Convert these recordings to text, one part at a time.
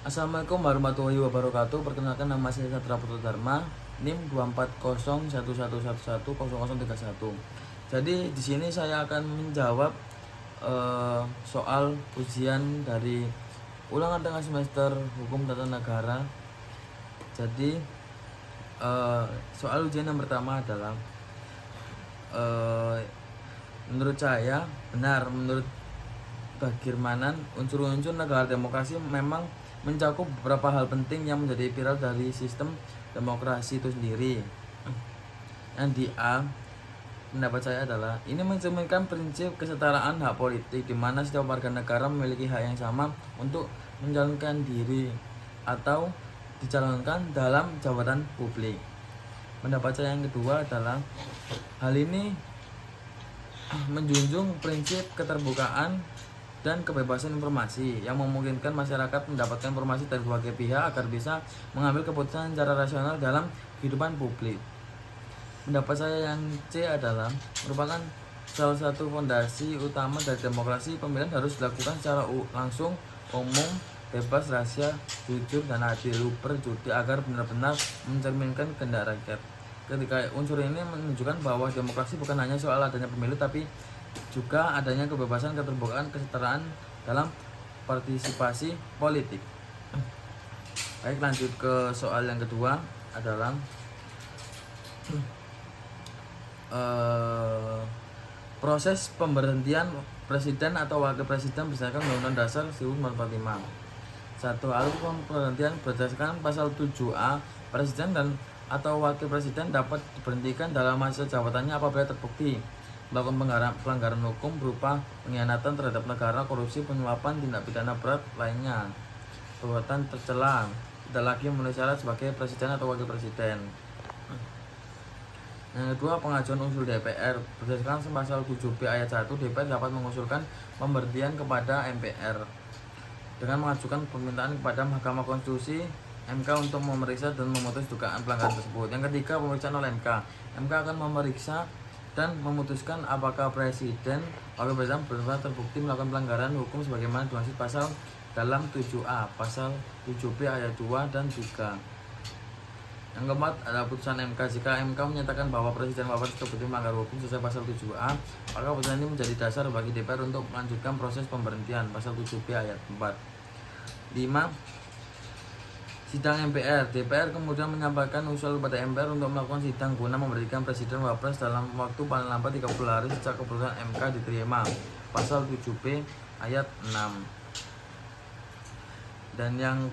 Assalamualaikum warahmatullahi wabarakatuh. Perkenalkan, nama saya Satra Putra Dharma, NIM 24011110031. Jadi di sini saya akan menjawab soal ujian dari ulangan tengah semester Hukum Tata Negara. Jadi soal ujian yang pertama adalah menurut saya benar, menurut Bagirmanan, unsur-unsur negara demokrasi memang mencakup beberapa hal penting yang menjadi viral dari sistem demokrasi itu sendiri. Yang di A, pendapat saya adalah ini mencerminkan prinsip kesetaraan hak politik, di mana setiap warga negara memiliki hak yang sama untuk mencalonkan diri atau dicalonkan dalam jabatan publik. Pendapat saya yang kedua adalah hal ini menjunjung prinsip keterbukaan dan kebebasan informasi yang memungkinkan masyarakat mendapatkan informasi dari berbagai pihak agar bisa mengambil keputusan secara rasional dalam kehidupan publik. Pendapat saya yang C adalah merupakan salah satu fondasi utama dari demokrasi. Pemilihan harus dilakukan secara langsung, umum, bebas, rahasia, jujur, dan adil, berjudi agar benar-benar mencerminkan kehendak rakyat. Ketika unsur ini menunjukkan bahwa demokrasi bukan hanya soal adanya pemilu, tapi juga adanya kebebasan, keterbukaan, kesetaraan dalam partisipasi politik. Baik, lanjut ke soal yang kedua adalah proses pemberhentian presiden atau wakil presiden berdasarkan Undang-Undang Dasar 1945. Satu, alur pemberhentian berdasarkan pasal 7A, presiden dan atau wakil presiden dapat diberhentikan dalam masa jabatannya apabila terbukti melakukan pelanggaran hukum berupa pengkhianatan terhadap negara, korupsi, penyuapan, tindak pidana berat lainnya, perbuatan tercela, tidak lagi memenuhi syarat sebagai presiden atau wakil presiden. Yang kedua, pengajuan usul DPR berdasarkan pasal 7B ayat 1, DPR dapat mengusulkan pemberhentian kepada MPR dengan mengajukan permintaan kepada Mahkamah Konstitusi MK untuk memeriksa dan memutus dugaan pelanggaran tersebut. Yang ketiga, pemeriksaan oleh MK. MK akan memeriksa dan memutuskan apakah presiden atau presiden benar terbukti melakukan pelanggaran hukum sebagaimana dimaksud pasal dalam 7A, pasal 7B ayat 2 dan 3. Yang keempat adalah putusan MK. Jika MK menyatakan bahwa presiden wafat terbukti melanggar hukum sesuai pasal 7A, maka putusan ini menjadi dasar bagi DPR untuk melanjutkan proses pemberhentian, pasal 7B ayat 4. 5. Sidang MPR. DPR kemudian menyampaikan usul kepada MPR untuk melakukan sidang guna memberhentikan presiden wapres dalam waktu paling lambat 30 hari sejak keputusan MK diterima, pasal 7B ayat 6. Dan yang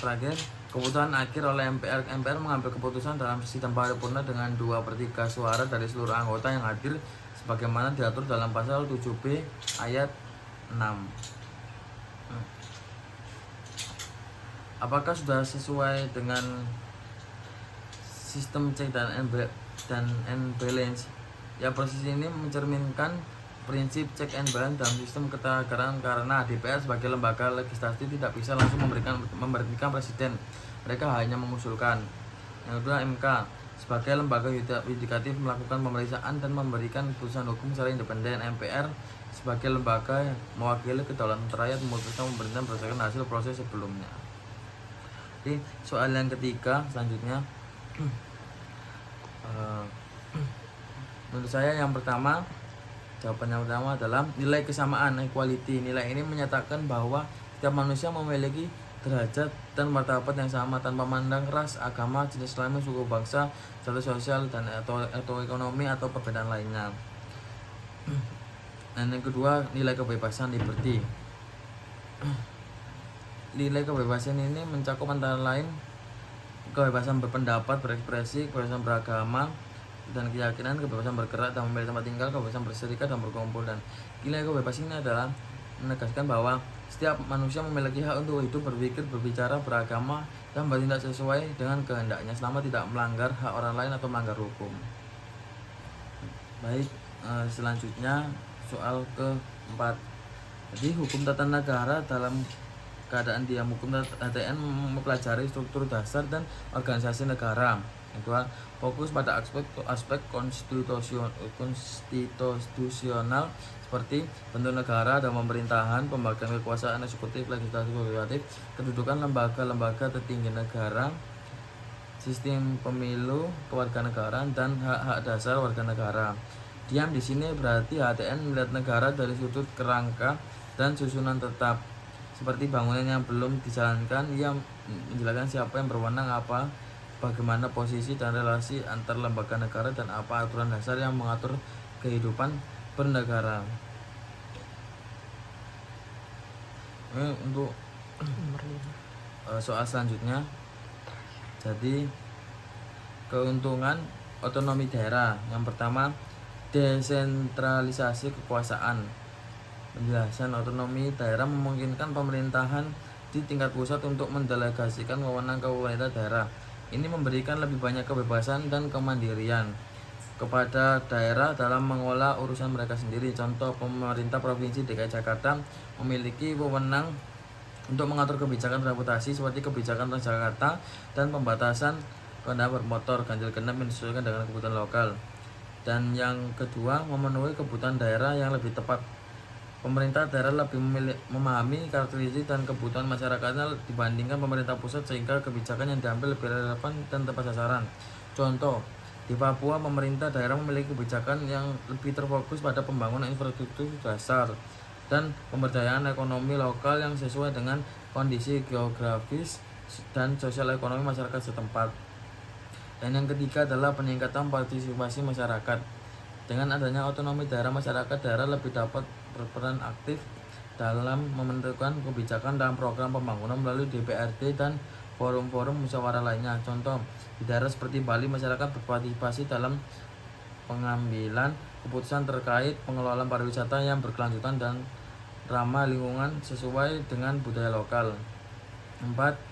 terakhir, keputusan akhir oleh MPR. MPR mengambil keputusan dalam sidang paripurna dengan 2/3 suara dari seluruh anggota yang hadir sebagaimana diatur dalam pasal 7B ayat 6. Apakah sudah sesuai dengan sistem check dan balance? Ya, proses ini mencerminkan prinsip check and balance dalam sistem ketatanegaraan karena DPR sebagai lembaga legislasi tidak bisa langsung memberhentikan presiden. Mereka hanya mengusulkan. Yang kedua, MK sebagai lembaga yudikatif melakukan pemeriksaan dan memberikan putusan hukum secara independen. MPR sebagai lembaga mewakili kedaulatan rakyat memutuskan pemberhentian berdasarkan hasil proses sebelumnya. Oke, soal yang ketiga selanjutnya, menurut saya yang pertama, jawaban yang pertama adalah nilai kesamaan, equality. Nilai ini menyatakan bahwa setiap manusia memiliki derajat dan martabat yang sama tanpa memandang ras, agama, jenis kelamin, suku, bangsa, status sosial dan atau ekonomi atau perbedaan lainnya. Dan yang kedua, nilai kebebasan, liberty. Nilai kebebasan ini mencakup antara lain kebebasan berpendapat, berekspresi, kebebasan beragama dan keyakinan, kebebasan bergerak dan memilih tempat tinggal, kebebasan berserikat dan berkumpul. Dan nilai kebebasan ini adalah menegaskan bahwa setiap manusia memiliki hak untuk hidup, berpikir, berbicara, beragama dan bertindak sesuai dengan kehendaknya selama tidak melanggar hak orang lain atau melanggar hukum. Baik, selanjutnya soal keempat. Jadi hukum tata negara dalam keadaan diam. Hukum HTN mempelajari struktur dasar dan organisasi negara. Kedua, fokus pada aspek konstitusional seperti bentuk negara dan pemerintahan, pembagian kekuasaan eksekutif, legislatif, legislatif, kedudukan lembaga-lembaga tertinggi negara, sistem pemilu, kewarganegaraan, dan hak-hak dasar warga negara. Diam di sini berarti HTN melihat negara dari sudut kerangka dan susunan tetap. Seperti bangunan yang belum dijalankan, ia menjelaskan siapa yang berwenang apa, bagaimana posisi dan relasi antar lembaga negara, dan apa aturan dasar yang mengatur kehidupan bernegara. Untuk soal selanjutnya, jadi keuntungan otonomi daerah. Yang pertama, desentralisasi kekuasaan. Penjelasan otonomi daerah memungkinkan pemerintahan di tingkat pusat untuk mendelegasikan wewenang ke pemerintah daerah. Ini memberikan lebih banyak kebebasan dan kemandirian kepada daerah dalam mengolah urusan mereka sendiri. Contoh, pemerintah Provinsi DKI Jakarta memiliki wewenang untuk mengatur kebijakan transportasi seperti kebijakan Transjakarta dan pembatasan kendaraan bermotor ganjil genap yang disesuaikan dengan kebutuhan lokal. Dan yang kedua, memenuhi kebutuhan daerah yang lebih tepat. Pemerintah daerah lebih memahami karakteristik dan kebutuhan masyarakatnya dibandingkan pemerintah pusat, sehingga kebijakan yang diambil lebih relevan dan tepat sasaran. Contoh, di Papua, pemerintah daerah memiliki kebijakan yang lebih terfokus pada pembangunan infrastruktur dasar dan pemberdayaan ekonomi lokal yang sesuai dengan kondisi geografis dan sosial ekonomi masyarakat setempat. Dan yang ketiga adalah peningkatan partisipasi masyarakat. Dengan adanya otonomi daerah, masyarakat daerah lebih dapat berperan aktif dalam menentukan kebijakan dalam program pembangunan melalui DPRD dan forum-forum musyawarah lainnya. Contoh, di daerah seperti Bali, masyarakat berpartisipasi dalam pengambilan keputusan terkait pengelolaan pariwisata yang berkelanjutan dan ramah lingkungan sesuai dengan budaya lokal. 4.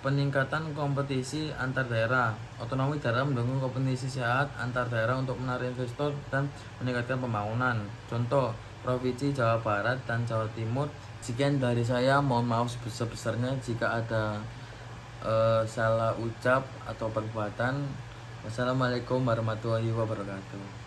Peningkatan kompetisi antar daerah. Otonomi daerah mendukung kompetisi sehat antar daerah untuk menarik investor dan meningkatkan pembangunan. Contoh, Provinsi Jawa Barat dan Jawa Timur. Sekian dari saya, mohon maaf sebesar-besarnya jika ada salah ucap atau perbuatan. Wassalamualaikum warahmatullahi wabarakatuh.